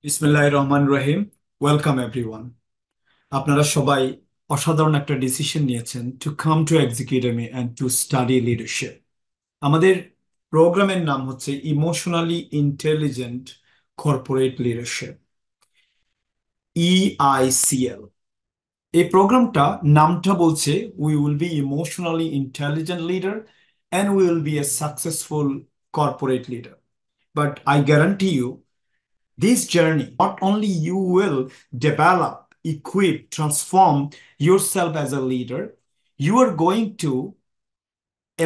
বিসমিল্লাহির রহমান রহিম। Welcome everyone. আপনারা সবাই অসাধারণ একটা ডিসিশন নিয়েছেন to come to executive and to study leadership. আমাদের প্রোগ্রামের নাম হচ্ছে emotionally intelligent corporate leadership, EICL। এই প্রোগ্রামটা নামটা বলছে we will be emotionally intelligent leader and we will be a successful corporate leader. But I guarantee you, this journey, not only you will develop, equip, transform yourself as a leader, you are going to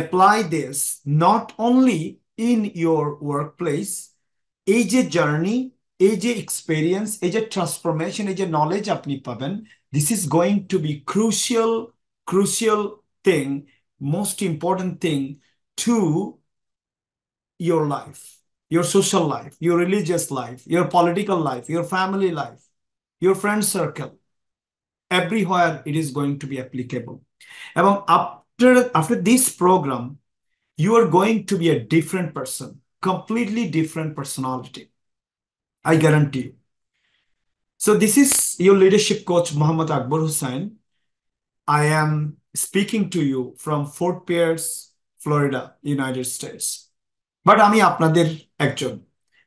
apply this not only in your workplace, এই যে journey, এই যে experience, এই যে transformation, এই যে knowledge আপনি পাবেন, this is going to be crucial thing, most important thing to your life, your social life, your religious life, your political life, your family life, your friend circle. Everywhere it is going to be applicable. And after this program, you are going to be a different person, completely different personality. I guarantee you. So this is your leadership coach, Muhammad Akbar Hussain. I am speaking to you from Fort Pierce, Florida, United States. But আমি আপনাদের একজন.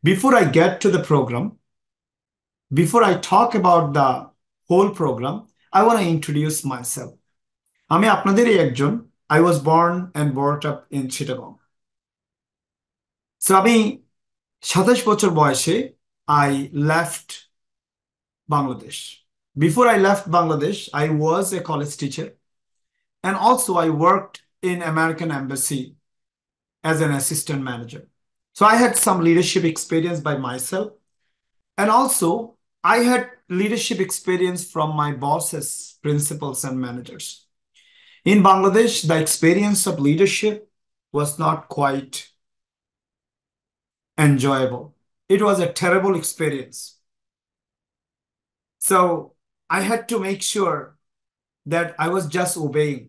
Before I get to the program, before I talk about the whole program, I want to introduce myself. আমি আপনাদেরই একজন. I was born and brought up in Chittagong. So আমি 27 বছর বয়সে I left Bangladesh. Before I left Bangladesh, I was a college teacher and also I worked in American Embassy as an assistant manager. So I had some leadership experience by myself. And also, I had leadership experience from my bosses, principals, and managers. In Bangladesh, the experience of leadership was not quite enjoyable. It was a terrible experience. So I had to make sure that I was just obeying.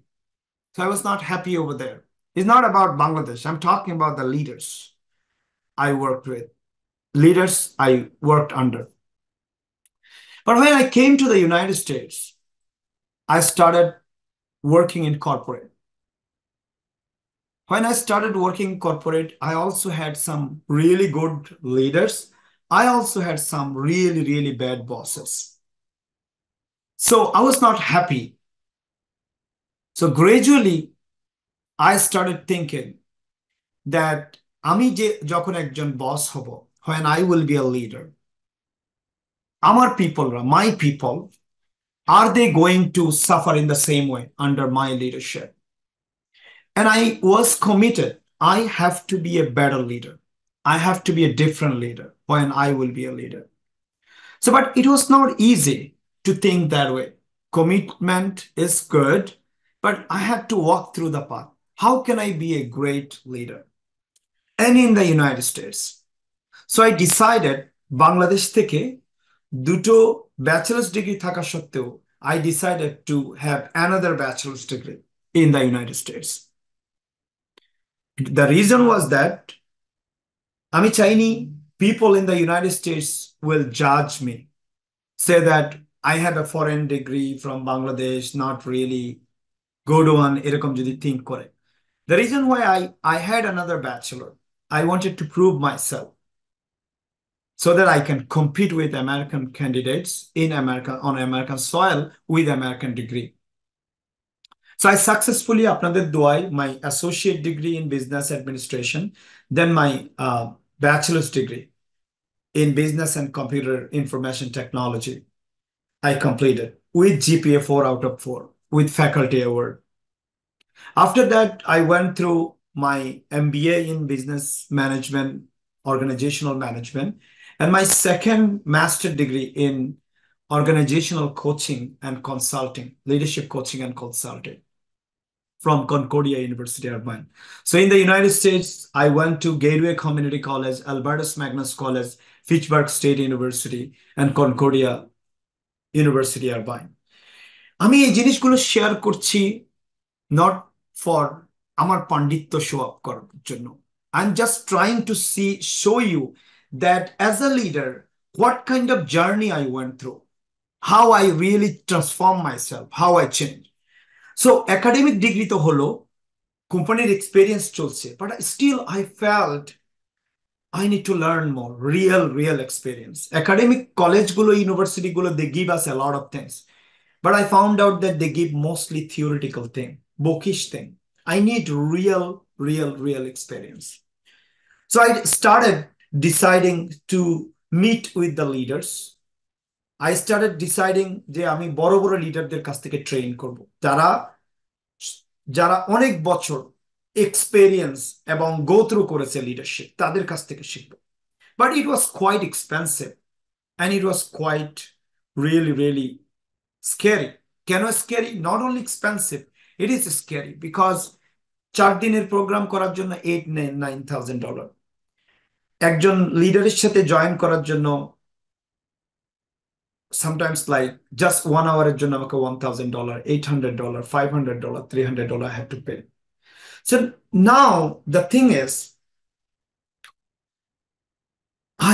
So I was not happy over there. It's not about Bangladesh. I'm talking about the leaders I worked with, leaders I worked under. But when I came to the United States, I started working in corporate. When I started working in corporate, I also had some really good leaders. I also had some really, really bad bosses. So I was not happy. So gradually, I started thinking that আমি যে যখন একজন বস হব, when I will be a leader, আমার পিপলরা, my people, are they going to suffer in the same way under my leadership? And I was committed. I have to be a better leader. I have to be a different leader when I will be a leader. So, but it was not easy to think that way. Commitment is good, but I had to walk through the path. How can I be a great leader? And in the United States. So I decided Bangladesh থেকে দুটো bachelor's degree থাকা সত্ত্বেও I decided to have another bachelor's degree in the United States. The reason was that আমি চাইনি people in the United States will judge me, say that I have a foreign degree from Bangladesh, not really good one, এরকম যদি think করে. The reason why I had another bachelor, I wanted to prove myself so that I can compete with American candidates in America on American soil with American degree. So I successfully, আপনাদের দোয়ায়, my associate degree in business administration, then my bachelor's degree in business and computer information technology, I completed with GPA 4 out of 4 with faculty award. After that, I went through my MBA in business management, organizational management, and my second master degree in organizational coaching and consulting, leadership coaching and consulting from Concordia University, Irvine. So in the United States, I went to Gateway Community College, Albertus Magnus College, Fitchburg State University, and Concordia University, Irvine. আমি এই জিনিসগুলো share করছি not for আমার পাণ্ডিত্য show up করার জন্য. I'm just trying to show you that as a leader, what kind of journey I went through, how I really transform myself, how I change. So academic degree to holo, কোম্পানির experience চলছে, but still I felt I need to learn more, real experience. Academic কলেজগুলো ইউনিভার্সিটিগুলো they give us a lot of things, but I found out that they give mostly theoretical thing, bookish thing. I need real experience. So I started deciding to meet with the leaders. I started deciding যে আমি বড় বড় লিডারদের কাছ থেকে train করব, যারা যারা অনেক বছর এক্সপেরিয়েন্স এবং গো থ্রু করেছে লিডারশিপ, তাদের কাছ থেকে শিখবো। But it was quite expensive and it was quite really scary. কেন scary? Not only expensive, it is scary because 4 দিনের প্রোগ্রাম করার জন্য $8,000-9,000, একজন লিডারের সাথে জয়েন করার জন্য sometimes like just 1 hour এর জন্য আমাকে $1,000, $800, $500, $300 I have to pay. So now the thing is,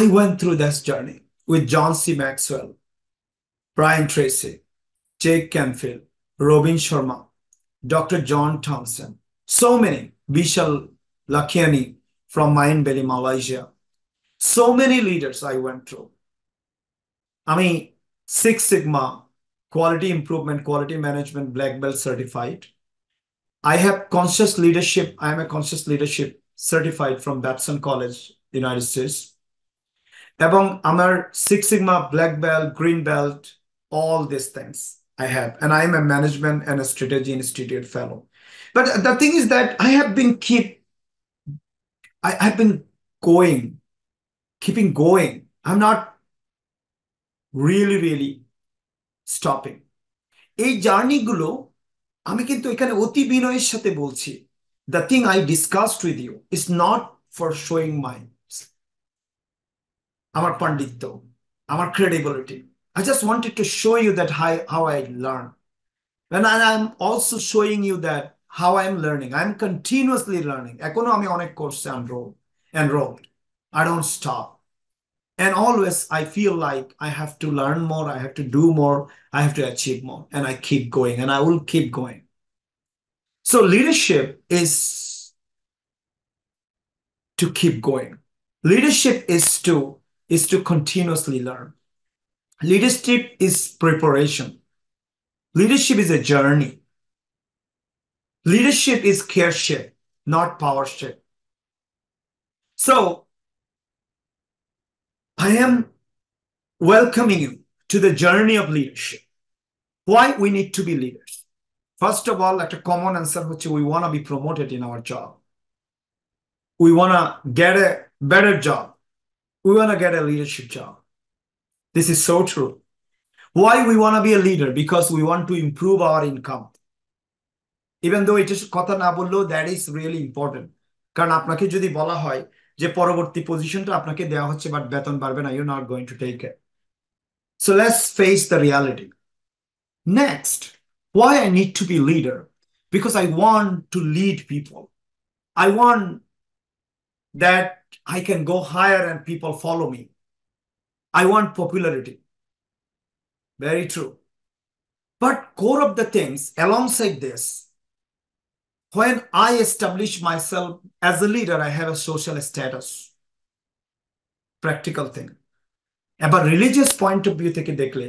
I went through this journey with John C. Maxwell, Brian Tracy, Jake Canfield, Robin Sharma, Dr. John Thompson, so many, Vishal Lakhiani from Mindbelly, Malaysia. So many leaders I went through. I mean, Six Sigma, quality improvement, quality management, black belt certified. I have conscious leadership. I am a conscious leadership certified from Babson College, United States. এবং আমার Six Sigma, black belt, green belt, all these things I have. And I am a management and a strategy institute fellow. But the thing is that I've been keeping going. I'm not really stopping. এই জার্নিগুলো আমি কিন্তু এখানে অতি বিনয়ের সাথে বলছি, the thing I discussed with you is not for showing আমার পাণ্ডিত্য, আমার credibility. I just wanted to show you that how I learn. And I'm also showing you that how I'm learning. I'm continuously learning. এখনো আমি অনেক কোর্সে enrolled. I don't stop. And always I feel like I have to learn more, I have to do more, I have to achieve more. And I keep going and I will keep going. So leadership is to keep going. Leadership is to continuously learn. Leadership is preparation. Leadership is a journey. Leadership is careship, not powership. So I am welcoming you to the journey of leadership. Why we need to be leaders? First of all, like a common answer, which we want to be promoted in our job. We want to get a better job. We want to get a leadership job. This is so true. Why we want to be a leader? Because we want to improve our income. Even though it is কথা না বললেও that is really important. কারণ আপনাকে যদি বলা হয় যে পরবর্তী পজিশনটা আপনাকে দেওয়া হচ্ছে বাট বেতন বাড়বে না, you're not going to take it. So let's face the reality. Next, why I need to be leader? Because I want to lead people. I want that I can go higher and people follow me. I want popularity. Very true. But core of the things alongside this, when I establish myself as a leader, I have a social status. Practical thing. But religious point of view থেকে দেখলে,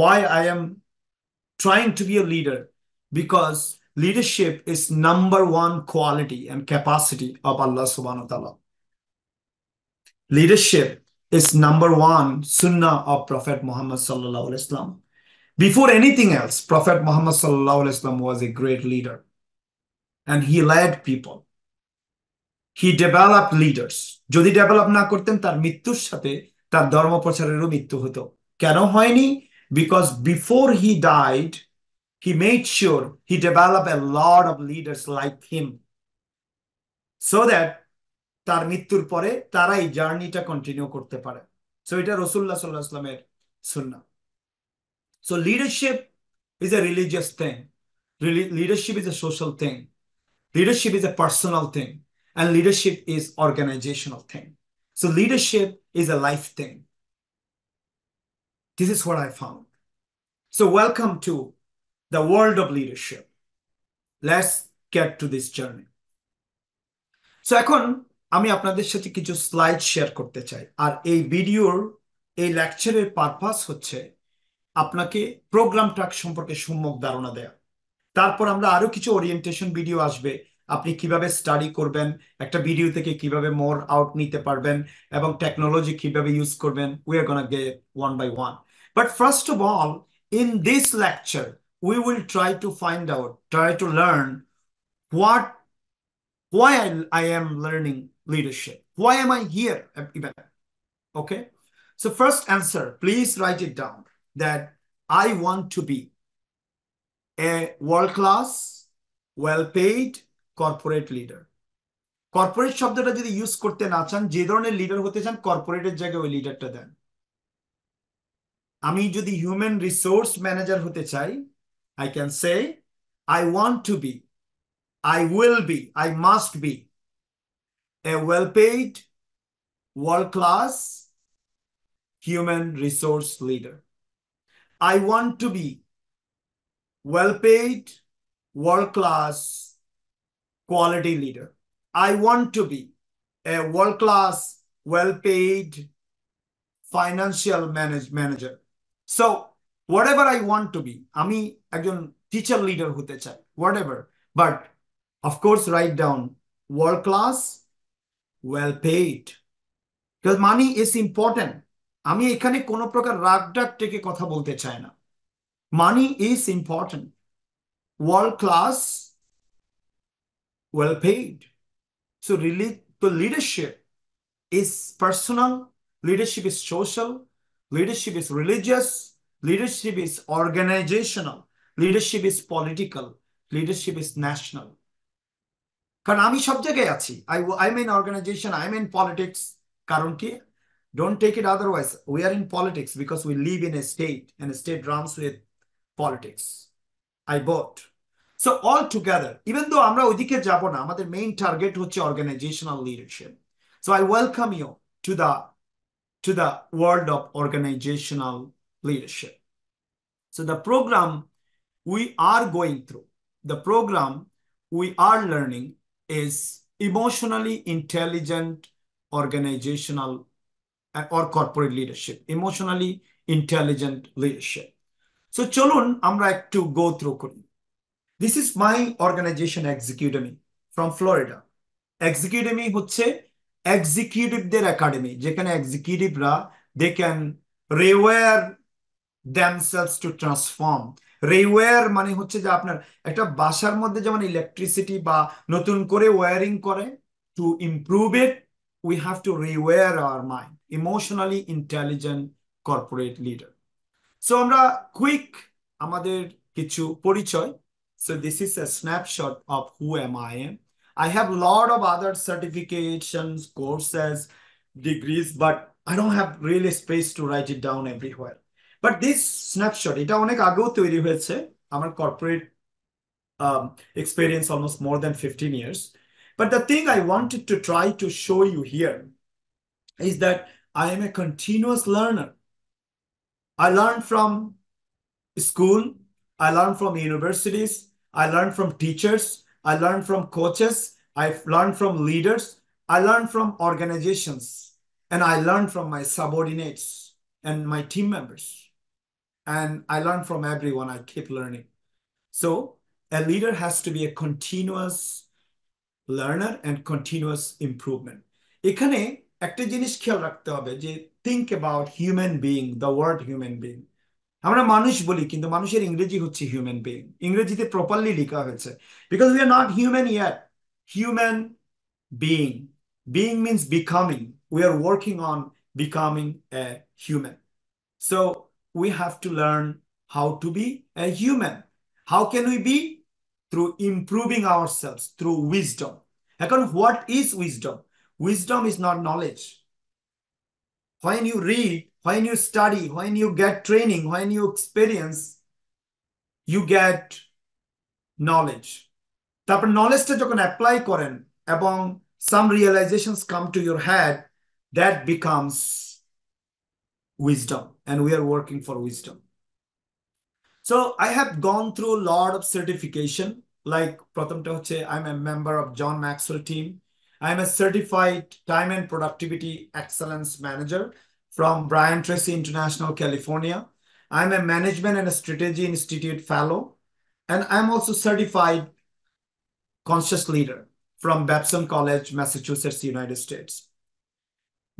why I am trying to be a leader? Because leadership is number one quality and capacity of Allah subhanahu wa ta'ala. Leadership is number one sunnah of Prophet Muhammad sallallahu alaihi wasallam. Before anything else, Prophet Muhammad sallallahu alaihi wasallam was a great leader. And he led people. He developed leaders. যদি develop না করতেন তার মৃত্যুর সাথে তার ধর্ম প্রচারেরও মৃত্যু হতো। কেন হয়নি? Because before he died, he made sure he developed a lot of leaders like him, so that তার মৃত্যুর পরে তারা এই জার্নিটা কন্টিনিউ করতে পারে। সো এটা রাসূলুল্লাহ সাল্লাল্লাহু আলাইহি ওয়াসাল্লামের সুন্নাহ। So leadership is a religious thing. Leadership is a social thing. Leadership is a personal thing. And leadership is organizational thing. So leadership is a life thing. This is what I found. So welcome to the world of leadership. Let's get to this journey. So এখন আমি আপনাদের সাথে কিছু slide share করতে চাই, আর এই ভিডিওর এই লেকচারের পারপাস হচ্ছে আপনাকে প্রোগ্রাম ট্র্যাক সম্পর্কে সম্যক ধারণা দেয়া। তারপর আমরা আরো কিছু ওরিয়েন্টেশন ভিডিও আসবে, আপনি কিভাবে স্টাডি করবেন, একটা ভিডিও থেকে কিভাবে মোর আউট নিতে পারবেন, এবং টেকনোলজি কিভাবে ইউজ করবেন। We are gonna get one by one. But first of all, in this lecture we will try to learn what why I am learning leadership. Why am I here even? Okay. So first answer, please write it down, that I want to be a world-class, well-paid corporate leader. Corporate শব্দটা যদি use করতে না চান, যে ধরনের leader হতে চান কর্পোরেটের জায়গায় ওই লিডারটা দেন। আমি যদি হিউম্যান রিসোর্স ম্যানেজার হতে চাই, I can say I want to be, I will be, I must be a well-paid, world-class human resource leader. I want to be well-paid, world-class quality leader. I want to be a world-class, well-paid financial manager. So whatever I want to be, আমি একজন teacher leader হতে চাই, whatever. But of course write down world-class, well-paid, because money is important. আমি এখানে কোনো প্রকার রাগ ডাক থেকে কথা বলতে চাই না। Money is important. World-class, well-paid. So really, the leadership is personal, leadership is social, leadership is religious, leadership is organizational, leadership is political, leadership is national. কারণ আমি সব জায়গায় আছি, I'm in organization, I'm in politics. কারণ কি? Don't take it otherwise. We are in politics because we live in a state, and a state runs with politics. I vote. So all together, even though আমরা ওইদিকে যাব না, আমাদের main target হচ্ছে organizational leadership. So I welcome you to the world of organizational leadership. So the program we are going through, the program we are learning is emotionally intelligent organizational or corporate leadership, emotionally intelligent leadership. So চলুন আমরা একটু go through করি। This is my organization, Execudemy, from Florida. Execudemy হচ্ছে এক্সিকিউটিভদের academy, যেখানে এক্সিকিউটিভরা they can rewire themselves to transform. রিওয়্যার মানে হচ্ছে যে আপনার একটা বাসার মধ্যে যেমন ইলেকট্রিসিটি বা নতুন করে ওয়্যারিং করে, to improve it we have to rewire our mind. Emotionally intelligent corporate leader. So আমরা কুইক আমাদের কিছু পরিচয়। So this is a snapshot of who am I am. I have a lot of other certifications, courses, degrees, but I don't have really space to write it down everywhere. But this snapshot, এটা অনেক আগেও তৈরি হয়েছে। আমার corporate experience almost more than 15 years. But the thing I wanted to try to show you here is that I am a continuous learner. I learn from school, I learn from universities, I learn from teachers, I learn from coaches, I've learned from leaders, I learn from organizations, and I learn from my subordinates and my team members. And I learn from everyone. I keep learning. So a leader has to be a continuous learner and continuous improvement. এখানে একটা জিনিস খেয়াল রাখতে হবে যে think about human being, the word human being. আমরা মানুষ বলি, কিন্তু মানুষের ইংরেজি হচ্ছে হিউম্যান বিইং। ইংরেজিতে প্রপারলি লেখা হয়েছে, because we are not human yet. Human being, being means becoming. We are working on becoming a human. So we have to learn how to be a human. How can we be? Through improving ourselves, through wisdom. Again, what is wisdom? Wisdom is not knowledge. When you read, when you study, when you get training, when you experience, you get knowledge. তারপর নলেজটা যখন apply করেন এবং some realizations come to your head, that becomes wisdom, and we are working for wisdom. So I have gone through a lot of certification. Like প্রথমটা হচ্ছে I'm a member of John Maxwell team. I'm a certified time and productivity excellence manager from Brian Tracy International, California. I'm a management and strategy institute fellow, and I'm also certified conscious leader from Babson College, Massachusetts, United States.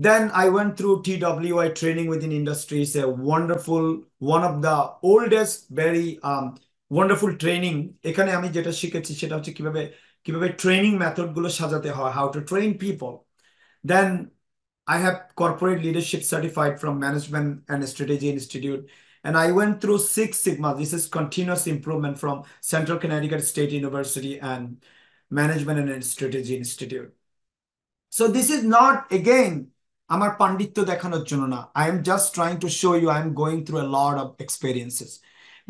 Then I went through TWI training within industries, a wonderful, one of the oldest, very wonderful training. এখানে আমি যেটা শিখেছি সেটা হচ্ছে কিভাবে কিভাবে training method গুলো সাজাতে হয়, how to train people. Then I have corporate leadership certified from Management and Strategy Institute. And I went through Six Sigma. This is continuous improvement from Central Connecticut State University and Management and Strategy Institute. So this is not, again, আমার পাণ্ডিত্য দেখানোর জন্য না. I am just trying to show you I am going through a lot of experiences.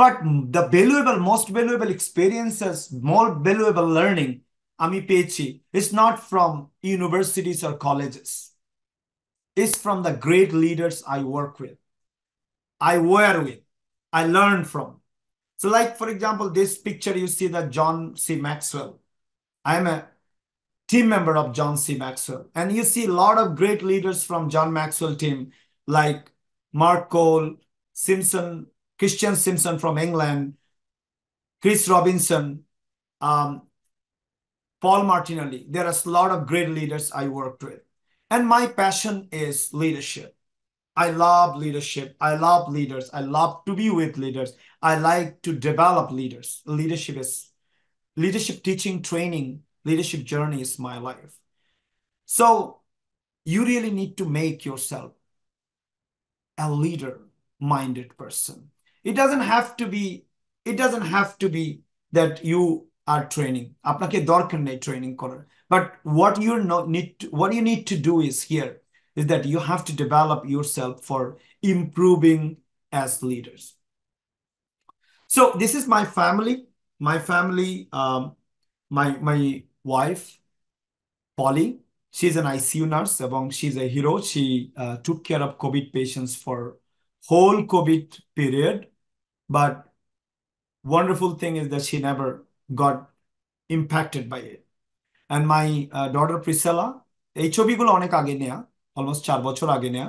But the valuable, most valuable experiences, more valuable learning আমি পেয়েছি is not from universities or colleges. It's from the great leaders I work with, I were with, I learned from. So like, for example, this picture you see that John C. Maxwell. I am a team member of John C. Maxwell. And you see a lot of great leaders from John Maxwell team, like Mark Cole, Simpson, Christian Simpson from England, Chris Robinson, um, Paul Martinelli. There are a lot of great leaders I worked with. And my passion is leadership. I love leadership. I love leaders. I love to be with leaders. I like to develop leaders. Leadership teaching, training, leadership journey is my life. So you really need to make yourself a leader-minded person. It doesn't have to be, it doesn't have to be that you are training. আপনাকে দরকার নেই training করার. But what you need to do is here is that you have to develop yourself for improving as leaders. So this is my family. My family, my wife, Polly. She's an ICU nurse এবং she's a hero. She took care of COVID patients for whole COVID period. But wonderful thing is that she never got impacted by it. And my daughter Priscilla, এই ছবিগুলো অনেক আগে নেয়া, almost 4 বছর আগে নেয়া.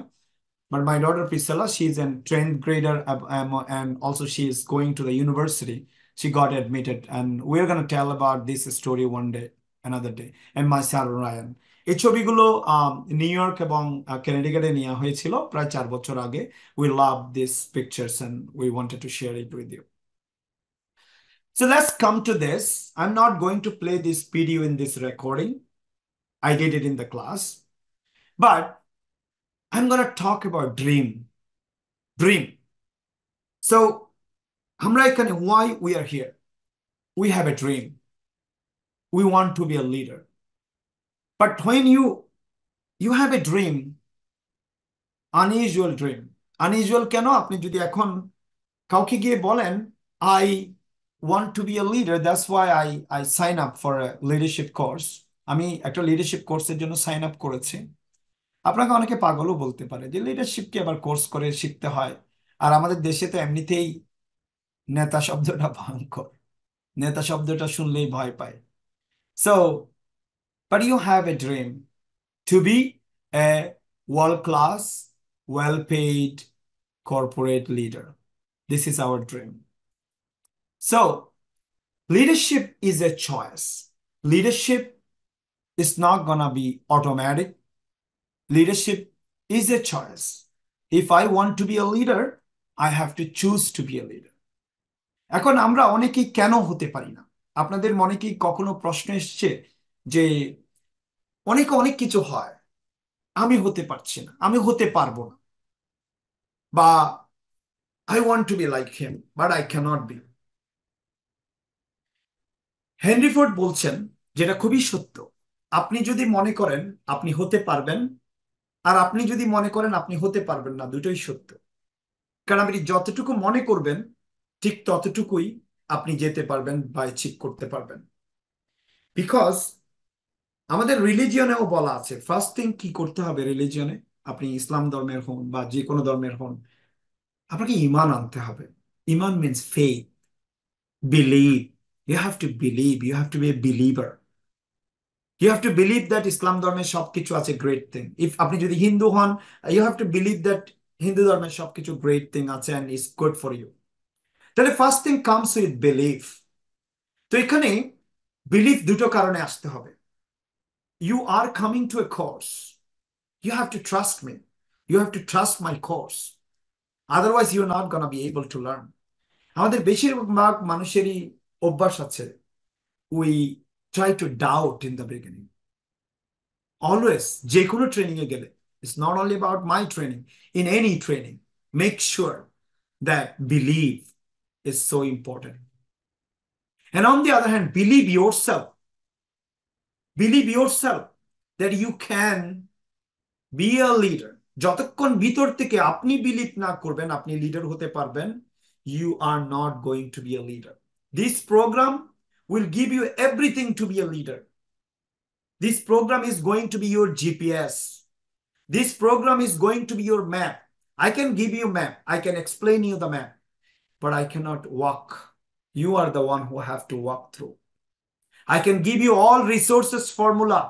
But my daughter Priscilla, she's a 10th grader and also she is going to the university. She got admitted and we're going to tell about this story one day, another day. And my son Ryan. এই ছবিগুলো new York এবং ক্যানেডিকাটে নেওয়া হয়েছিল প্রায় 4 বছর আগে. We love these pictures and we wanted to share it with you. So let's come to this. I'm not going to play this video in this recording. I did it in the class. But I'm going to talk about dream. So আমরা এখানে why we are here. We have a dream. We want to be a leader. But when you have a dream, unusual dream. Unusual কেন? আপনি যদি এখন কাউকে গিয়ে বলেন I want to be a leader, that's why I sign up for a leadership course. আমি একটা leadership কোর্সের জন্য সাইন আপ করেছি। আপনাকে অনেকে পাগলও বলতে পারে যে লিডারশিপ কি আবার কোর্স করে শিখতে হয়, আর আমাদের দেশে তো এমনিতেই নেতা শব্দটা ভয়ঙ্কর, নেতা শব্দটা শুনলেই ভয় পায়। So but you have a dream to be a world-class, well-paid corporate leader. This is our dream. So leadership is a choice. Leadership is not gonna be automatic. Leadership is a choice. If I want to be a leader, I have to choose to be a leader. এখন আমরা অনেকেই কেন হতে পারি না? আপনাদের মনে কি কখনো প্রশ্ন এসছে যে অনেকে অনেক কিছু হয়, আমি হতে পারছি না, আমি হতে পারবো না, বা I want to be like him, but I cannot be. Henry Ford বলছেন, যেটা খুবই সত্য, আপনি যদি মনে করেন আপনি হতে পারবেন, আর আপনি যদি মনে করেন আপনি হতে পারবেন না, দুটোই সত্য। কারণ আপনি যতটুকু মনে করবেন ঠিক ততটুকুই আপনি যেতে পারবেন বা অ্যাচিভ করতে পারবেন। বিকজ আমাদের রিলিজিয়নেও বলা আছে, ফার্স্ট থিং কি করতে হবে রিলিজিয়নে, আপনি ইসলাম ধর্মের হন বা যে কোনো ধর্মের হন, আপনাকে ইমান আনতে হবে। ইমান means faith, believe. You have to believe, you have to be a believer. You have to believe that Islam ধর্মের সবকিছু আছে গ্রেট থিং। ইফ আপনি যদি হিন্দু হন, you have to believe that Hindu ধর্মের সবকিছু গ্রেট থিং আছে and is good for you. তাহলে first thing comes with believe. তো এখানে বিলিভ দুটো কারণে আসতে হবে। You are coming to a course, you have to trust me, you have to trust my course, otherwise you are not gonna be able to learn. আমাদের বেশিরভাগ মানুষেরই অভ্যাস আছে, we try to doubt in the beginning. Always যে কোনো training এ গেলে, it's not only about my training, in any training, make sure that believe is so important. And on the other hand, believe yourself that you can be a leader. যতক্ষণ ভিতর থেকে আপনি believe না করবেন আপনি leader হতে পারবেন, you are not going to be a leader. This program will give you everything to be a leader. This program is going to be your GPS. This program is going to be your map. I can give you map, I can explain you the map, but I cannot walk. You are the one who have to walk through. I can give you all resources formula.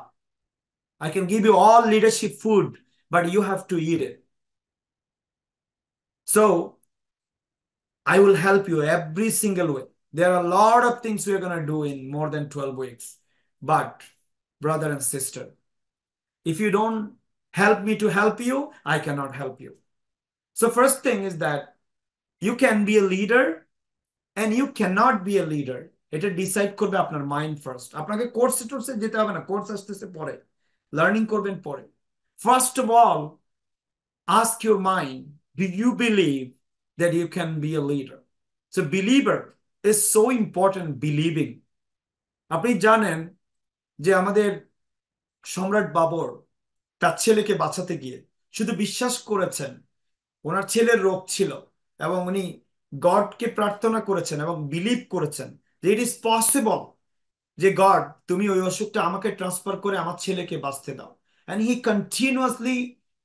I can give you all leadership food, but you have to eat it. So I will help you every single way. There are a lot of things we are going to do in more than 12 weeks. But, brother and sister, if you don't help me to help you, I cannot help you. So, first thing is that you can be a leader and you cannot be a leader. এটা decide করবে আপনার mind first. আপনাকে কোর্সে টোর্সে যেতে হবে না, course আসতেছে পরে, লার্নিং করবেন পরে। First of all, ask your mind, do you believe that you can be a leader? So believer is so important, believing. আপনি জানেন যে আমাদের সম্রাট বাবর তার ছেলেকে বাঁচাতে গিয়ে শুধু বিশ্বাস করেছেন, ওনার ছেলের রোগ ছিল এবং উনি গডকে প্রার্থনা করেছেন এবং বিলিভ করেছেন যে ইট ইজ পসিবল, যে গড তুমি ওই অসুখটা আমাকে ট্রান্সফার করে আমার ছেলেকে বাঁচতে দাও। And he continuously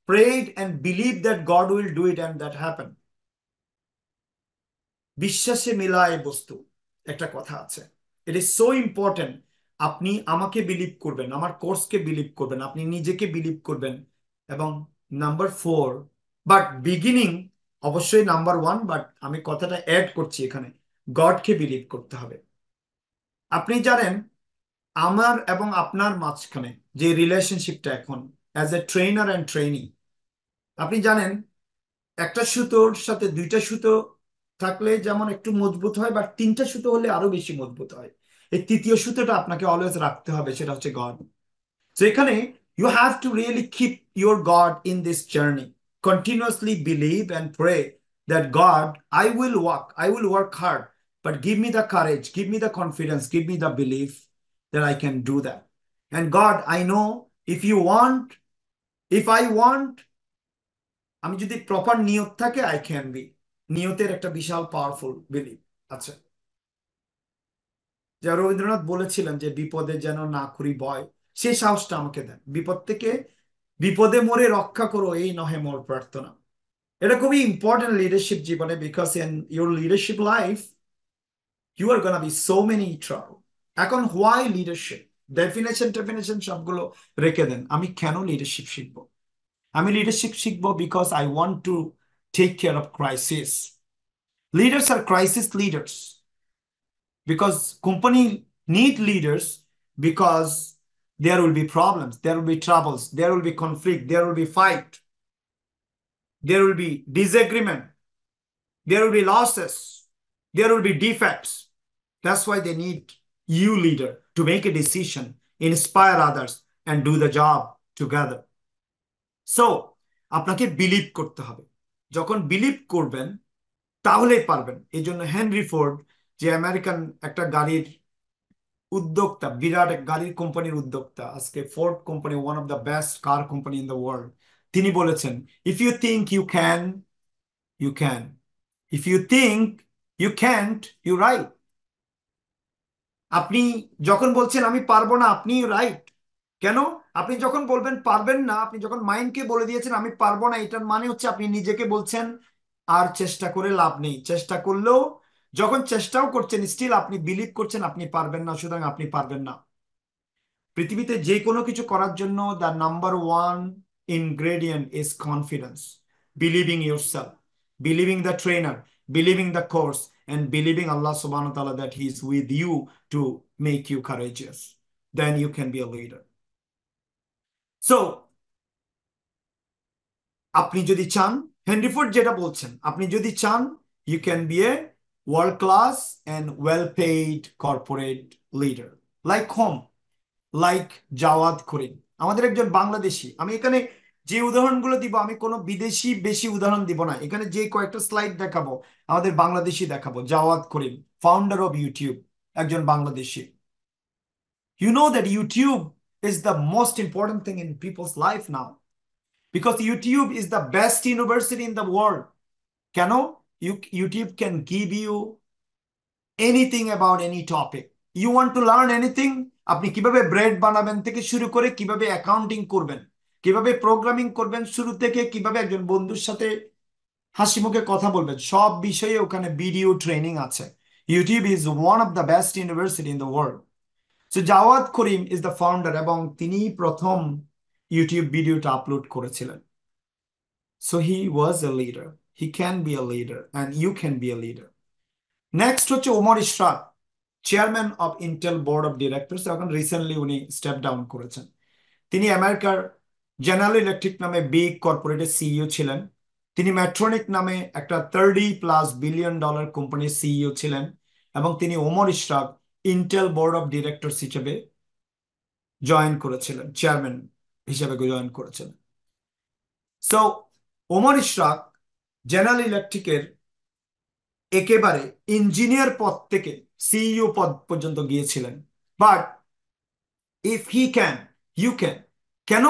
prayed and believed that God will do it, and that happened. বিশ্বাসে মিলায় বস্তু, একটা কথা আছে। It is so important. আপনি আমাকে বিলিভ করবেন, আমার কোর্সকে বিলিভ করবেন, আপনি নিজেকে বিলিভ করবেন। এবং নাম্বার ফোর, বাট বিগিনিং অবশ্যই নাম্বার ওয়ান, বাট আমি কথাটা অ্যাড করছি এখানে, গডকে বিলিভ করতে হবে। আপনি জানেন আমার এবং আপনার মাঝখানে যে রিলেশনশিপটা এখন as a trainer and trainee, আপনি জানেন একটা সুতোর সাথে দুইটা সুতো থাকলে যেমন একটু মজবুত হয়, বা তিনটা সুতো হলে আরো বেশি মজবুত হয়। এই তৃতীয় সুতোটা আপনাকে অলওয়েজ রাখতে হবে, সেটা হচ্ছে গড। তো এখানে you have to really keep your God in this journey, continuously believe and pray that God, I will work hard, but give me the courage, give me the confidence, give me the belief that I can do that. And God, I know if you want, if I want, আমি যদি proper নিয়ত থাকে, I can be. নিয়তের একটা বিশাল powerful believe আছে। যা রবীন্দ্রনাথ বলেছিলেন যে বিপদে যেন না করি ভয়, সেই সাহসটা আমাকে দেন। বিপদ থেকে, বিপদে মোরে রক্ষা করো, এই নহে মোর প্রার্থনা। এটা খুবই ইম্পর্টেন্ট লিডারশিপ জীবনে, because in your leadership life you are gonna be so many trouble. এখন হোয়াই লিডারশিপ, ডেফিনেশন সবগুলো রেখে দেন। আমি কেন লিডারশিপ শিখবো? আমি লিডারশিপ শিখবো because I want to take care of crisis. Leaders are crisis leaders because company need leaders, because there will be problems, there will be troubles, there will be conflict, there will be fight, there will be disagreement, there will be losses, there will be defects. That's why they need you, leader, to make a decision, inspire others, and do the job together. So আপনাকে believe করতে হবে। যখন believe করবেন তাহলেই পারবেন। এই জন্য Henry Ford, যে আমেরিকান একটা গাড়ির উদ্যোক্তা, বিরাট এক গাড়ির কোম্পানির উদ্যোক্তা, আজকে Ford company one of the best car company in the world, তিনি বলেছেন, if you think you can, you can. If you think you can't, you right. আপনি যখন বলছেন আমি পারবো না, আপনি রাইট। কেন? আপনি যখন বলবেন পারবেন না, আপনি যখন মাইন্ডকে বলে দিয়েছেন আমি পারবো না, এটার মানে হচ্ছে আপনি নিজেকে বলছেন আর চেষ্টা করে লাভ নেই। চেষ্টা করলেও, যখন চেষ্টাও করছেন স্টিল আপনি বিলিভ করছেন আপনি পারবেন না, সুতরাং আপনি পারবেন না। পৃথিবীতে যে কোনো কিছু করার জন্য the number one ingredient is confidence, believing yourself, believing the trainer, believing the course, and believing Allah subhanahu wa ta'ala that he is with you to make you courageous. Then you can be a leader. So আপনি যদি চান, Henry Ford যেটা বলছেন, আপনি যদি চান you can be a world class and well paid corporate leader like home, like Jawad Karim, আমাদের একজন বাংলাদেশি। আমি এখানে যে উদাহরণগুলো দিব আমি কোনো বিদেশি বেশি উদাহরণ দিব না, এখানে যে কয়েকটা স্লাইড দেখাবো আমাদের বাংলাদেশি দেখাবো। Jawad Karim, founder of YouTube, একজন Bangladeshi. You know that YouTube is the most important thing in people's life now, because YouTube is the best university in the world. কেন? YouTube can give you anything about any topic. You want to learn anything? আপনি কিভাবে bread বানাবেন থেকে শুরু করে কিভাবে accounting করবেন, কিভাবে প্রোগ্রামিং করবেন শুরু থেকে, কিভাবে একজন বন্ধুর সাথে হাসি মুখে কথা বলবেন, সব বিষয়ে ওখানে ভিডিও ট্রেনিং আছে। YouTube is one of the best university in the world. So Jawad Karim is the founder, এবং তিনি প্রথম ইউটিউব ভিডিওটা আপলোড করেছিলেন। So he was a leader, he can be a leader and you can be a leader. Next হচ্ছে Omar Ishrak, chairman of Intel board of directors. এখন recently উনি step down করেছেন। তিনি আমেরিকার জেনারেল ইলেকট্রিক নামে বিগ কর্পোরেটের সিইও ছিলেন। তিনি মেট্রোনিক নামে একটা $30+ বিলিয়ন কোম্পানির সিইও ছিলেন, এবং তিনি Omar Ishrak Intel board of directors হিসেবে জয়েন করেছিলেন, চেয়ারম্যান হিসেবে জয়েন করেছিলেন। সো ওমর ইশরাক জেনারেল ইলেকট্রিকের একেবারে ইঞ্জিনিয়ার পদ থেকে সিইও পদ পর্যন্ত গিয়েছিলেন। But if he can, you can. কেন?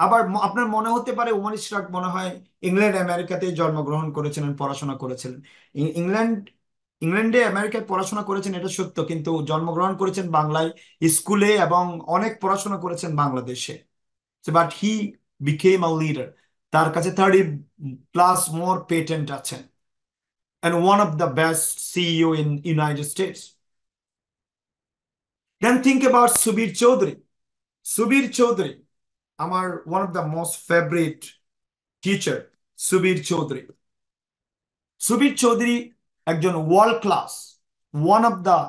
আবার আপনার মনে হতে পারে ওমর ইশরাক মনে হয় ইংল্যান্ড আমেরিকাতে জন্মগ্রহণ করেছিলেন, পড়াশোনা করেছিলেন। ইংল্যান্ডে আমেরিকায় পড়াশোনা করেছেন এটা সত্য, কিন্তু জন্মগ্রহণ করেছেন বাংলায় স্কুলে, এবং অনেক পড়াশোনা করেছেন বাংলাদেশে। But he became a leader. তার কাছে 30+ মোর পেটেন্ট আছেন, and one of the best CEO in United States. Then think about Subir Chaudhary. Subir Chaudhary, আমার one of the most favorite teacher, Subir Chaudhary. Subir Chaudhary একজন world class, one of the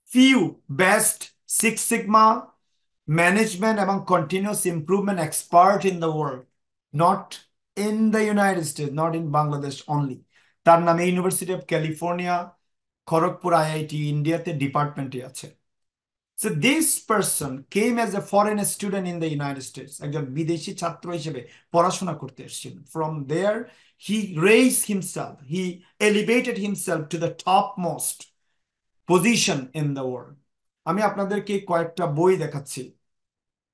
few best Six Sigma management এবং continuous improvement expert in the world, not in the United States, not in Bangladesh only. তার নামে university of California, Kharagpur IIT ইন্ডিয়াতে ডিপার্টমেন্টে আছে। So this person came as a foreign student in the United States, একজন বিদেশি ছাত্র হিসেবে পড়াশোনা করতে এসেছিলেন। From there he raised himself, he elevated himself to the topmost position in the world. আমি আপনাদেরকে কয়েকটা বই দেখাচ্ছি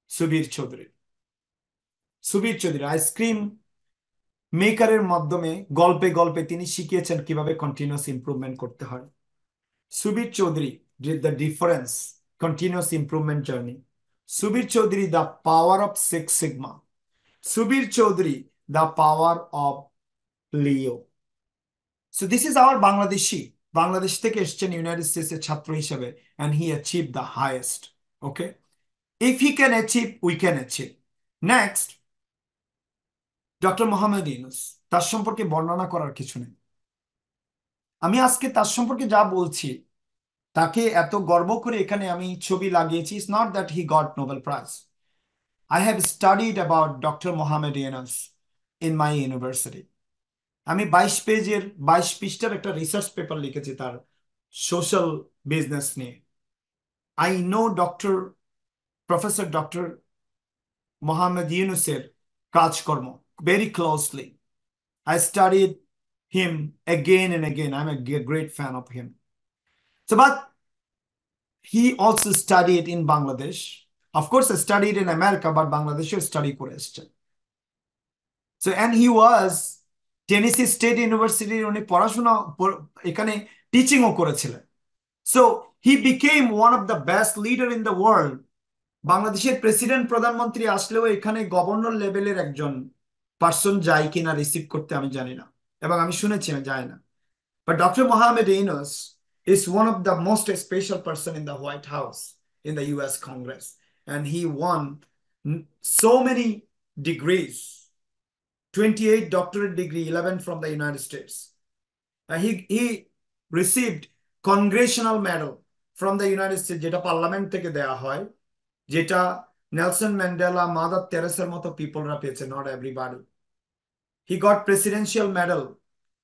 সুবীর চৌধুরী। সুবীর চৌধুরী আইসক্রিম মেকারের মাধ্যমে গল্পে গল্পে তিনি শিখিয়েছেন কিভাবে কন্টিনিউয়াস ইমপ্রুভমেন্ট করতে হয়। Subir Chowdhury the difference, continuous improvement journey. Subir Chowdhury the power of six sigma. Subir Chowdhury the power of Leo. So this is our Bangladeshi, Bangladesh থেকে এসছেন ইউনাইটেড স্টেটসের ছাত্র হিসেবে, and he achieve the highest. Okay, if he can achieve we can achieve. Next, doctor Mohammad Yunus. তার সম্পর্কে বর্ণনা করার কিছু নেই। আমি আজকে তার সম্পর্কে যা বলছি, তাকে এত গর্ব করে এখানে আমি ছবি লাগিয়েছি। It's not that he got Nobel prize. I have studied about doctor Mohammad Yunus in my university. আমি 22 পেজের 22 পৃষ্ঠার একটা রিসার্চ পেপার লিখেছি তার সোশ্যাল বিজনেস নিয়ে। I know doctor professor doctor Mohammad ইউনূসের কাজকর্ম very closely. I studied him again and again. I'm a great fan of him. So, but he also studied in Bangladesh. Of course, I studied in America, but Bangladesh study করে এসেছেন। So, and he was Tennessee state ইউনিভার্সিটির উনি পড়াশোনা এখানে টিচিংও করেছিলেন। So, he became one of the best leader in the world বাংলাদেশের president প্রধানমন্ত্রী আসলেও এখানে গভর্নর লেভেলের একজন পার্সন যায় কিনা রিসিভ করতে আমি জানি না, এবং আমি শুনেছি আমি যায় না। But Dr. Mohammed Yunus is one of the most special person in the White House in the US Congress, and he won so many degrees, 28 doctorate degree, 11 from the United States. He received congressional medal from the United States, যেটা parliament থেকে দেয়া হয়, যেটা Nelson Mandela, mother তেরেসার মতো পিপলরা পেয়েছে, not everybody. He got Presidential Medal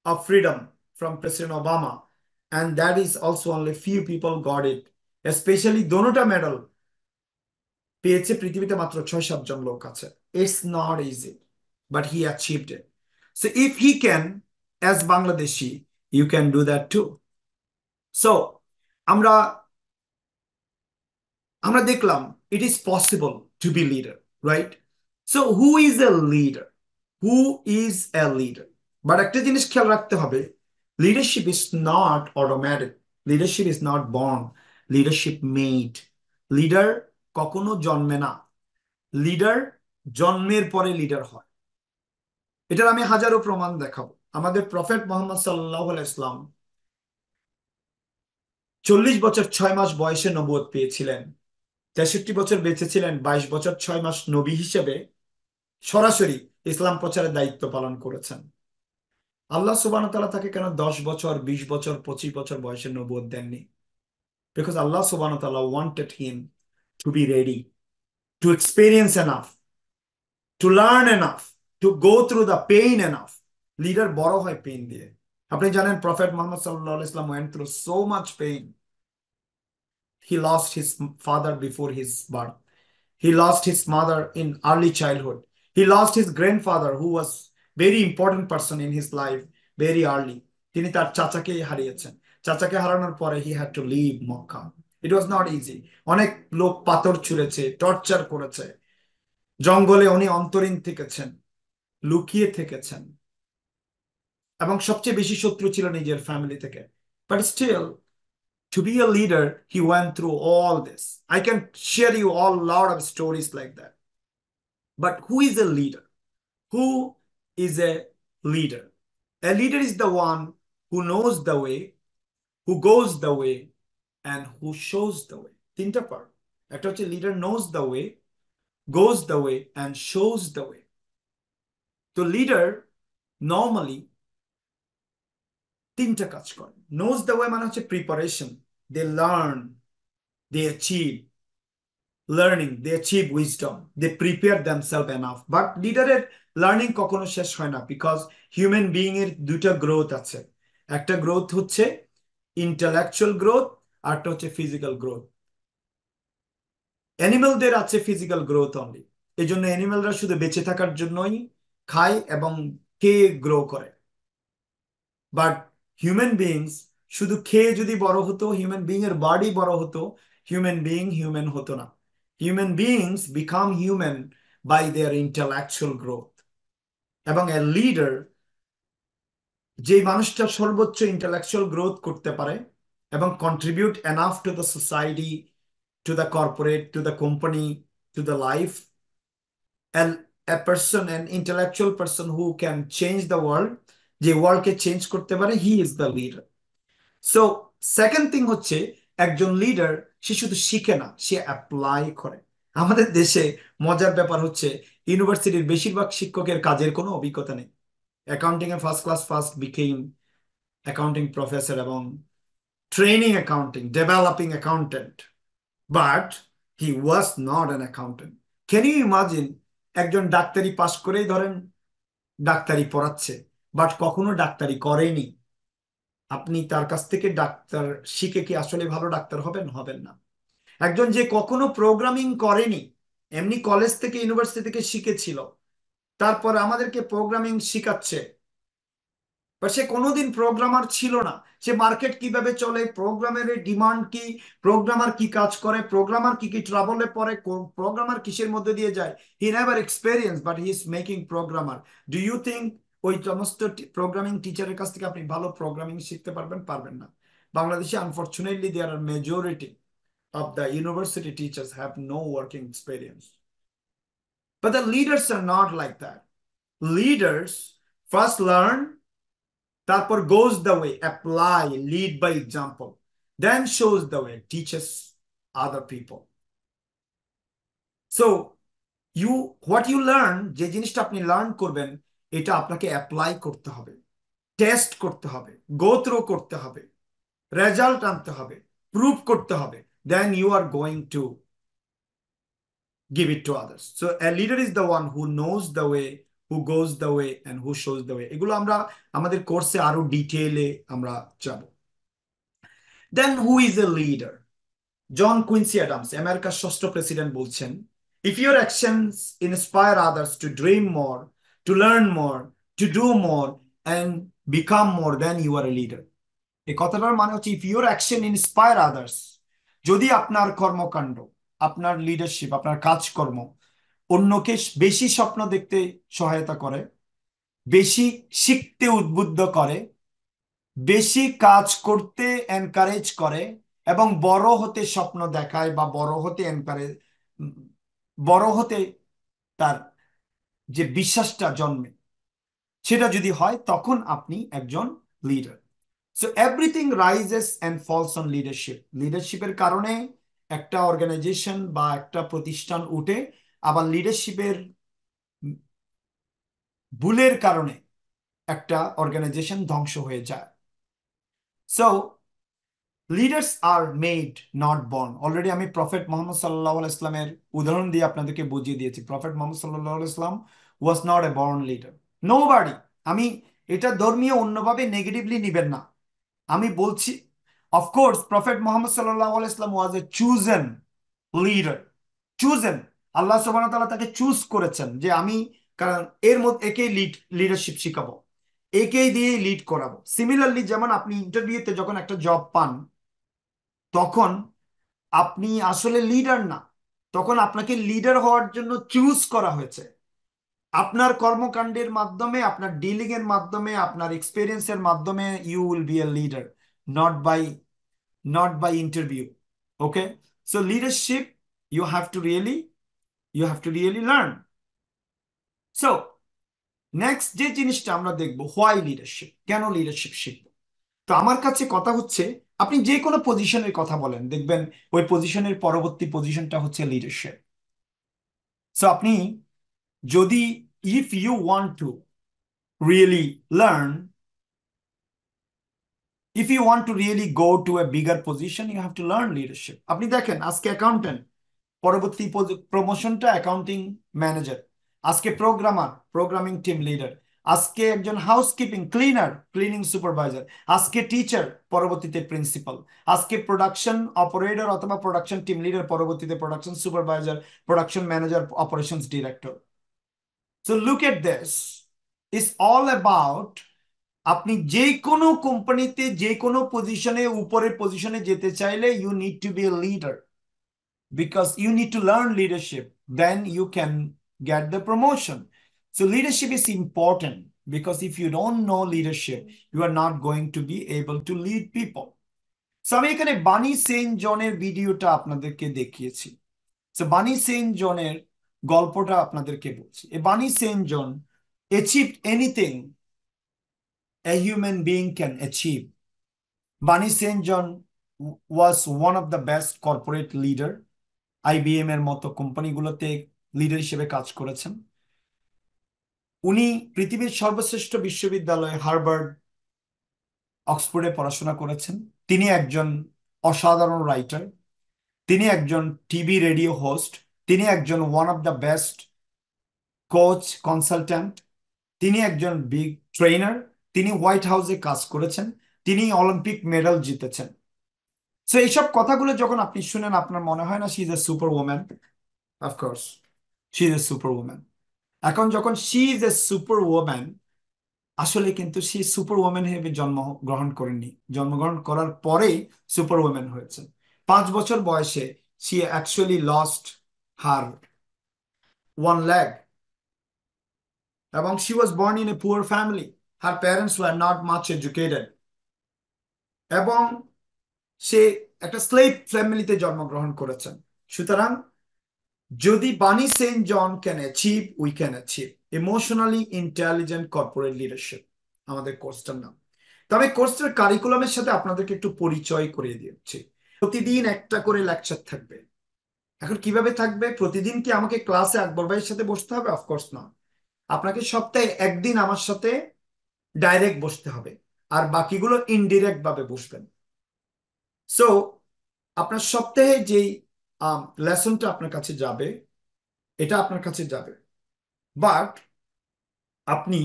of Freedom from President Obama, and that is also only few people got it. Especially দোনোটা medal পেয়েছে পৃথিবীতে মাত্র 6-7 জন লোক আছে। It's not easy, but he achieved it. So if he can, as Bangladeshi, you can do that too. So আমরা আমরা দেখলাম it is possible to be leader, right? So who is a leader? Who is a leader? But একটা জিনিস খেয়াল রাখতে হবে, leadership is not automatic. Leadership is not born. Leadership made. Leader কখনো জন্মে না, লিডার জন্মের পরে লিডার হয়। এটার আমি হাজারো প্রমাণ দেখাবো। আমাদের প্রফেট মোহাম্মদ সাল্লাল্লাহু আলাইহি ইসলাম 40 বছর 6 মাস বয়সে নবুয়ত পেয়েছিলেন, 63 বছর বেঁচে ছিলেন, 22 বছর 6 মাস নবী হিসেবে সরাসরি ইসলাম প্রচারের দায়িত্ব পালন করেছেন। আল্লাহ সুবহানাহু ওয়া তাআলা তাকে কেন 10 বছর, 20 বছর, 25 বছর বয়সে নবুয়ত দেননি? বিকজ আল্লাহ সুবহানাহু ওয়া তাআলা wanted him to be ready, to experience enough, to learn enough, to go through the pain enough. Leader বড় হয় পেইন দিয়ে। আপনি জানেন প্রফেট মোহাম্মদ সাল্লাল্লাহু আলাইহি ওয়াসাল্লাম went through so much pain. He lost his father before his birth. He lost his mother in early childhood. He lost his grandfather, who was very important person in his life, very early. তিনি তার চাচাকে হারিয়েছেন। চাচাকে হারানোর পরে he had to leave Mecca. It was not easy. অনেক লোক পাথর ছুঁড়েছে, টর্চার করেছে, জঙ্গলে উনি অন্তরীণ থেকেছেন, লুকিয়ে থেকেছেন, এবং সবচেয়ে বেশি শত্রু ছিল নিজের ফ্যামিলি থেকে। But still, to be a leader, he went through all this. I can share you all lot of stories like that. But who is a leader? Who is a leader? A leader is the one who knows the way, who goes the way, and who shows the way. তিনটা part. একটা হচ্ছে leader knows the way, goes the way, and shows the way. তো leader normally তিনটা কাজ করে। knows the way মানে হচ্ছে preparation. They learn, they achieve learning, they achieve wisdom, they prepare themselves enough. But লিডারের learning কখনো শেষ হয় না, বিকজ হিউম্যান বিইং এর দুটো গ্রোথ আছে। একটা গ্রোথ হচ্ছে ইন্টেলেকচুয়াল গ্রোথ, আর একটা হচ্ছে ফিজিক্যাল গ্রোথ। অ্যানিমেলদের আছে ফিজিক্যাল গ্রোথ অনলি, এই জন্য অ্যানিমেলরা শুধু বেঁচে থাকার জন্যই খায় এবং খেয়ে গ্রো করে। বাট হিউম্যান বিইংস শুধু খেয়ে যদি বড় হতো, হিউম্যান বিইং এর বডি বড় হতো, হিউম্যান বিইং হিউম্যান হতো না। Human beings become human by their intellectual growth. এবং এ লিডার, যে মানুষটা সর্বোচ্চ ইন্টেলেকচুয়াল গ্রোথ করতে পারে এবং contribute enough to the society, to the corporate, to the company, to the life, a person, an intellectual person who can change the world, যে ওয়ার্ল্ডকে change করতে পারে, he is the leader. So second thing হচ্ছে, একজন leader সে শুধু শিখে না, সে apply করে। আমাদের দেশে মজার ব্যাপার হচ্ছে, ইউনিভার্সিটির বেশিরভাগ শিক্ষকের কাজের কোনো অভিজ্ঞতা নেই। অ্যাকাউন্টিং এ first class first became accounting professor এবং training accounting, developing accountant, but he was not an accountant. Can you imagine, একজন ডাক্তারি পাস করেই ধরেন ডাক্তারি পড়াচ্ছে, বাট কখনো ডাক্তারি করেনি। আপনি তার কাছ থেকে ডাক্তার শিখে কি আসলে ভালো ডাক্তার হবেন? হবেন না। একজন যে কখনো প্রোগ্রামিং করেনি, এমনি কলেজ থেকে ইউনিভার্সিটি থেকে শিখেছিল, তারপর আমাদেরকে প্রোগ্রামিং শিখাচ্ছে, বা সে কোনোদিন প্রোগ্রামার ছিল না। সে মার্কেট কিভাবে চলে, প্রোগ্রামের ডিমান্ড কি, প্রোগ্রামার কি কাজ করে, প্রোগ্রামার কি কি ট্রাবলে পড়ে, প্রোগ্রামার কিসের মধ্যে দিয়ে যায়, he never experience, but he is making programmer. Do you think ওই সমস্ত প্রোগ্রামিং টিচারের কাছ থেকে আপনি ভালো প্রোগ্রামিং শিখতে পারবেন? পারবেন না। বাংলাদেশে unfortunately there are majority of the university teachers have no working experience. But the leaders are not like that. Leaders first learn, তারপর goes the way, apply, lead by example, then shows the way, teaches other people. So you what you learn, যে জিনিসটা আপনি learn করবেন, এটা আপনাকে apply করতে হবে, test করতে হবে, গো থ্রু করতে হবে, রেজাল্ট আনতে হবে, প্রুভ করতে হবে, then you are going to give it to others. So a leader is the one who knows the way, who goes the way, and who shows the way. এগুলো আমরা আমাদের কোর্সে আরো ডিটেইলে আমরা যাব। Then who is a leader? John Quincy Adams, আমেরিকার ষষ্ঠ president, বলছেন, if your actions inspire others to dream more, to learn more, to do more, and become more, then you are a leader. এই কথাটার মানে হচ্ছে, if your action inspire others, যদি আপনার কর্মকাণ্ড, আপনার লিডারশিপ, আপনার কাজকর্ম অন্যকে বেশি স্বপ্ন দেখতে সহায়তা করে, বেশি শিখতে উদ্বুদ্ধ করে, বেশি কাজ করতে এনকারেজ করে, এবং বড় হতে স্বপ্ন দেখায় বা বড় হতে এনকারেজ, বড় হতে তার যে বিশ্বাসটা জন্মে, সেটা যদি হয়, তখন আপনি একজন leader. So everything rises and falls on leadership. লিডারশিপের কারণে একটা অর্গানাইজেশন বা একটা প্রতিষ্ঠান উঠে, আবার লিডারশিপের ভুলের কারণে একটা অর্গানাইজেশন ধ্বংস হয়ে যায়। So leaders are made not born. Already আমি প্রফেট মোহাম্মদ সাল্লাহ ইসলামের উদাহরণ দিয়ে আপনাদেরকে বুঝিয়ে দিয়েছি। প্রফেট মোহাম্মদ সাল্লাহ ইসলাম was not a born leader, nobody. আমি এটা ধর্মীয় অন্যভাবে নেগেটিভলি নিবেন না, আমি বলছি, অফকোর্স প্রফেট মোহাম্মদ সাল্লাহ ইসলাম ওয়াজ এ চুজেন লিডার, চুজেন। আল্লাহ সুবহানাহু ওয়া তাআলা তাকে চুজ করেছেন যে আমি, কারণ এর মধ্যে একেই লিডারশিপ শিখাবো, একেই দিয়ে লিড করাবো। সিমিলারলি যেমন আপনি ইন্টারভিউতে যখন একটা জব পান, তখন আপনি আসলে লিডার না, তখন আপনাকে লিডার হওয়ার জন্য চুজ করা হয়েছে। আপনার কর্মকাণ্ডের মাধ্যমে, আপনার ডিলিং এর মাধ্যমে, আপনার এক্সপিরিয়েন্সের মাধ্যমে you will be a leader, not by interview. Okay, so leadership you have to really learn. So next যে জিনিসটা আমরা দেখবো, হোয়াই লিডারশিপ, কেন লিডারশিপ শিখবো। তো আমার কাছে কথা হচ্ছে, আপনি যে কোনো পজিশনের কথা বলেন, দেখবেন ওই পজিশনের পরবর্তী পজিশনটা হচ্ছে লিডারশিপ। সো আপনি যদি, if you want to really learn, if you want to really go to a bigger position, you have to learn leadership. আপনি দেখেন, আজকে অ্যাকাউন্টেন্ট, পরবর্তী প্রমোশনটা অ্যাকাউন্টিং ম্যানেজার, আজকে প্রোগ্রামার, প্রোগ্রামিং টিম লিডার, আজকে একজন হাউসকিপিং ক্লিনার, ক্লিনিং সুপারভাইজার, আজকে teacher, পরবর্তীতে প্রিন্সিপাল, আজকে প্রোডাকশন অপারেটর অথবা প্রোডাকশন টিম লিডার, পরবর্তীতে production supervisor, production manager, operations director. So look at this, it's all about, আপনি যে কোনো কোম্পানিতে যে কোনো পজিশনে, উপরের পজিশনে যেতে চাইলে, you need to be a leader, because you need to learn leadership, then you can get the promotion. So leadership is important, because if you don't know leadership, you are not going to be able to lead people. So আমি এখানে বানি Saint জনের ভিডিওটা আপনাদেরকে দেখিয়েছি। So বানি Saint জনের গল্পটা আপনাদেরকে বলছি। এই Bonnie Saint John achieved anything a human being can achieve. Bonnie Saint John was one of the best corporate leader, IBM এর মতো কোম্পানিগুলোতে লিডার হিসেবে কাজ করেছেন। উনি পৃথিবীর সর্বশ্রেষ্ঠ বিশ্ববিদ্যালয় হার্ভার্ড, অক্সফোর্ডে পড়াশোনা করেছেন। তিনি একজন অসাধারণ রাইটার, তিনি একজন টিভি রেডিও হোস্ট, তিনি একজন one of the best coach consultant, তিনি একজন বিগ ট্রেনার, তিনি হোয়াইট হাউসে কাজ করেছেন, তিনি অলিম্পিক মেডেল জিতেছেন। সো এইসব কথাগুলো যখন আপনি শুনেন, আপনার মনে হয় না she is a super woman? Of course she is a super woman. এখন যখন she is a super woman, আসলে কিন্তু সে সুপার ওম্যান হিসেবে জন্মগ্রহণ করেননি, জন্মগ্রহণ করার পরেই সুপার ওম্যান হয়েছে। 5 বছর বয়সে she actually lost her one leg, এবং she was born in a poor family, her parents were not much educated, এবং সে একটা স্লেভ ফ্যামিলিতে জন্মগ্রহণ করেছেন। সুতরাং যদি Bonnie Saint John can achieve, we can achieve. Emotionally intelligent corporate leadership আমাদের কোর্সটার নাম। তবে কোর্সটার কারিকুলামের সাথে আপনাদেরকে একটু পরিচয় করিয়ে দিচ্ছি। প্রতিদিন একটা করে লেকচার থাকবে। এখন কিভাবে থাকবে? প্রতিদিন কি আমাকে ক্লাসে আকবর ভাইয়ের সাথে বসতে হবে? অফকোর্স না। আপনাকে সপ্তাহে একদিন আমার সাথে ডাইরেক্ট বসতে হবে, আর বাকিগুলো ইনডিরেক্ট ভাবে বসবেন। সো আপনার সপ্তাহে যেই লেসনটা আপনার কাছে যাবে, এটা আপনার কাছে যাবে, বাট আপনি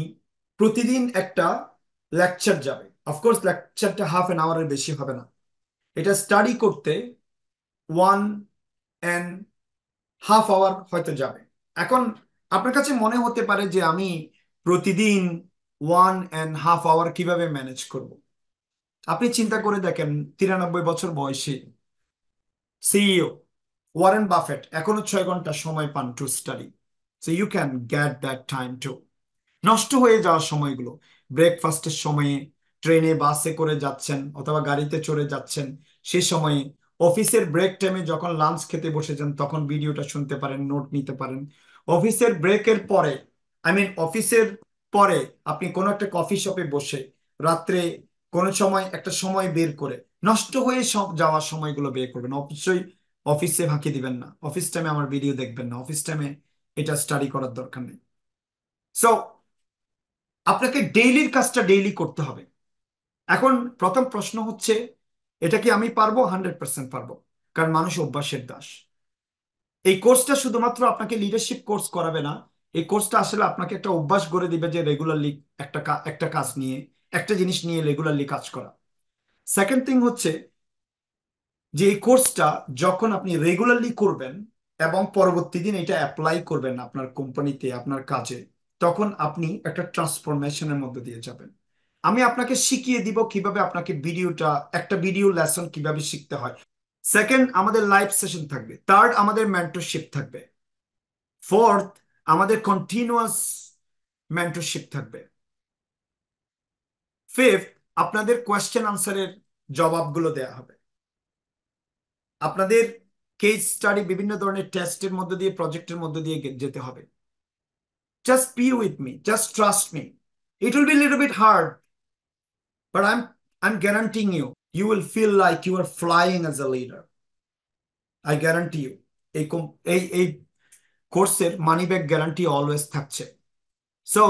প্রতিদিন একটা লেকচার যাবে। অফকোর্স লেকচারটা হাফ অ্যান আওয়ারের বেশি হবে না। এটা স্টাডি করতে 1.5 আওয়ার হয়তো যাবে। এখন আপনার কাছে মনে হতে পারে যে আমি প্রতিদিন 1.5 আওয়ার কিভাবে ম্যানেজ করব। আপনি চিন্তা করে দেখেন, 93 বছর বয়সী সিইও ওয়ারেন বাফেট এখনো 6 ঘন্টা সময় পান to study. So you can get that time too. নষ্ট হয়ে যাওয়ার সময়গুলো, ব্রেকফাস্টের সময়ে, ট্রেনে বাসে করে যাচ্ছেন অথবা গাড়িতে চড়ে যাচ্ছেন, সে সময়ে, অফিসের ব্রেক টাইমে যখন লাঞ্চ খেতে বসেছেন তখন ভিডিওটা শুনতে পারেন, নোট নিতে পারেন। অফিসের ব্রেকের পরে, অফিসের পরে আপনি কোনো একটা কফি শপে বসে রাত্রে কোনো সময় একটা সময় বের করে, নষ্ট হয়ে সব যাওয়ার সময়গুলো বের করবেন। অবশ্যই অফিসে ফাঁকি দিবেন না, অফিস টাইমে আমার ভিডিও দেখবেন না, অফিস টাইমে এটা স্টাডি করার দরকার নেই। সো আপনাকে ডেইলির কাজটা ডেইলি করতে হবে। এখন প্রথম প্রশ্ন হচ্ছে, এটা কি আমি পারবো? 100% পারবো, কারণ মানুষ অভ্যাসের দাস। এই কোর্সটা শুধুমাত্র আপনাকে লিডারশিপ কোর্স করাবে না, এই কোর্সটা আসলে আপনাকে একটা অভ্যাস গড়ে দিবে যে রেগুলারলি একটা কাজ নিয়ে, একটা জিনিস নিয়ে রেগুলারলি কাজ করা। সেকেন্ড থিং হচ্ছে যে এই কোর্সটা যখন আপনি রেগুলারলি করবেন এবং পরবর্তী দিন এটা অ্যাপ্লাই করবেন আপনার কোম্পানিতে, আপনার কাজে, তখন আপনি একটা ট্রান্সফরমেশনের মধ্যে দিয়ে যাবেন। আমি আপনাকে শিখিয়ে দিব কিভাবে আপনাকে একটা ভিডিও লেসন কিভাবে শিখতে হয়। সেকেন্ড, আমাদের লাইভ সেশন থাকবে। থার্ড, আমাদের মেন্টরশিপ থাকবে। ফোর্থ, আমাদের কন্টিনিউয়াস মেন্টরশিপ থাকবে। ফিফথ, আপনাদের কোয়েশ্চেন আনসারের জবাবগুলো দেয়া হবে। আপনাদের কেস স্টাডি, বিভিন্ন ধরনের টেস্টের মধ্যে দিয়ে, প্রজেক্টের মধ্যে দিয়ে যেতে হবে। Just be with me, just trust me. It will be a little bit hard, but I'm guaranteeing you will feel like you are flying as a leader. I guarantee you. এই কোর্সের মানি ব্যাক গ্যারান্টি অলওয়েজ থাকছে। So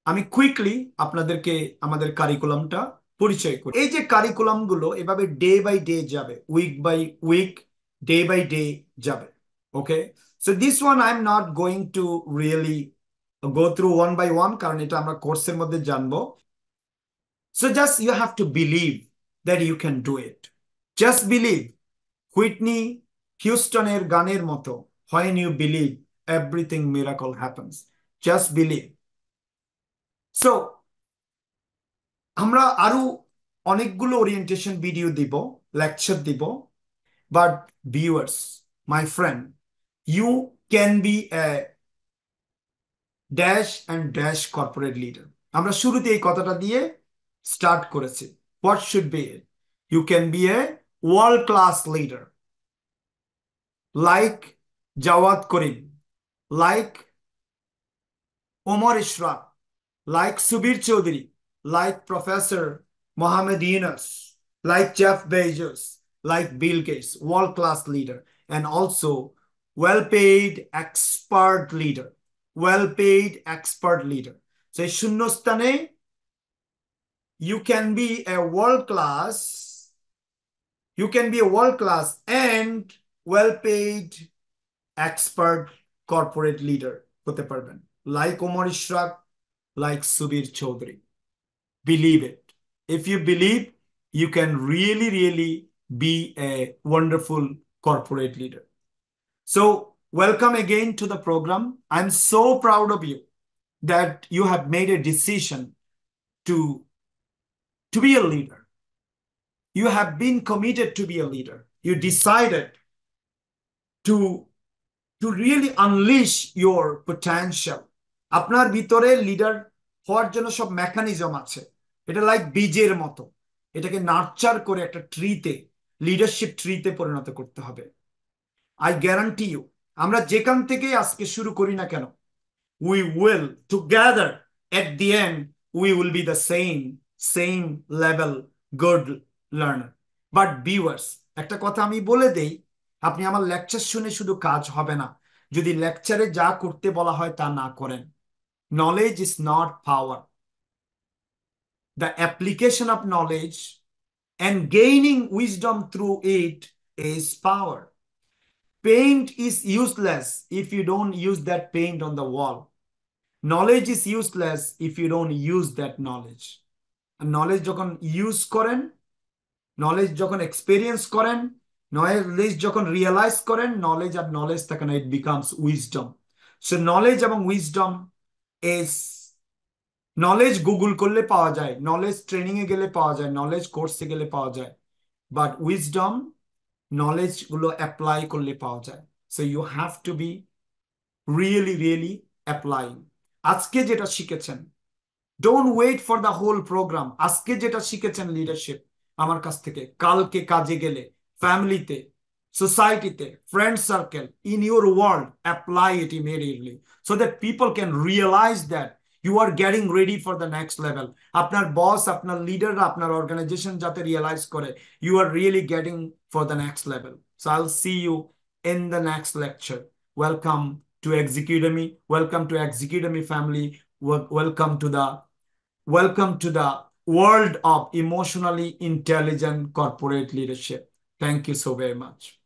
আমি quickly আপনাদেরকে আমাদের কারিকুলামটা পরিচয় করি। এই যে কারিকুলামগুলো এভাবে ডে বাই ডে যাবে, week by week, day by day যাবে। Okay, so this one I am not going to really go through one by one, কারণ এটা আমরা কোর্সের মধ্যে জানবো। So just you have to believe that you can do it. Just believe. Whitney হিউস্টনের গানের মতো, when you believe everything miracle happens. Just believe. So আমরা আরো অনেকগুলো ওরিয়েন্টেশন ভিডিও দিব, লেকচার দিব, but viewers, my friend, you can be a dash and dash corporate leader. আমরা শুরুতে এই কথাটা দিয়ে স্টার্ট করেছি। What should be it? You can be a world class leader, like Jawad Karim, like Omar Ishrak, like Subir Chaudhary, like Professor Mohammed Yunus, like Jeff Bezos, like Bill Gates, world-class leader, and also well-paid expert leader, well-paid expert leader. So Shunnostane, you can be a world-class, you can be a world-class and well-paid expert corporate leader হতে পারবেন, like Omar Ishrak, like Subir Chaudhary. Believe it. If you believe, you can really, really be a wonderful corporate leader. So, welcome again to the program. I'm so proud of you that you have made a decision to, to be a leader. You have been committed to be a leader. You decided to, to really unleash your potential. আপনার ভিতরে leader হওয়ার জন্য সব mechanism আছে। এটা like বীজের মতো, এটাকে নার্চার করে একটা ট্রিতে লিডারশিপ ট্রিতে পরিণত করতে হবে। আই গ্যারান্টি ইউ, আমরা যেখান থেকে আজকে শুরু করি না কেন, we will together at the end we will be the same level good learner. But viewers, একটা কথা আমি বলে দেই, আপনি আমার লেকচার শুনে শুধু কাজ হবে না যদি লেকচারে যা করতে বলা হয় তা না করেন। Knowledge is not power, the application of knowledge and gaining wisdom through it is power. Paint is useless if you don't use that paint on the wall. Knowledge is useless if you don't use that knowledge. And knowledge যখন use করেন, knowledge যখন experience করেন, knowledge যখন realise করেন, knowledge আর knowledge থাকে না, it becomes wisdom. So knowledge এবং wisdom is, knowledge Google করলে পাওয়া যায়, নলেজ ট্রেনিং এ গেলে পাওয়া যায়, নলেজ কোর্সে গেলে পাওয়া যায়, বাট উইজডম নলেজ গুলো অ্যাপ্লাই করলে পাওয়া যায়। So you have to be really applying. আজকে যেটা শিখেছেন, don't wait for the whole program. আজকে যেটা শিখেছেন লিডারশিপ আমার কাছ থেকে, কালকে কাজে গেলে, ফ্যামিলিতে, সোসাইটিতে, friend circle, in your world, apply it immediately so that people can realise that you are getting ready for the next level. আপনার বস, আপনার লিডাররা, আপনার অর্গানাইজেশন যাতে রিয়েলাইজ করে you are really getting for the next level. So I will see you in the next lecture. Welcome to Execudemy. Welcome to Execudemy family. Welcome to the world of emotionally intelligent corporate leadership. Thank you so very much.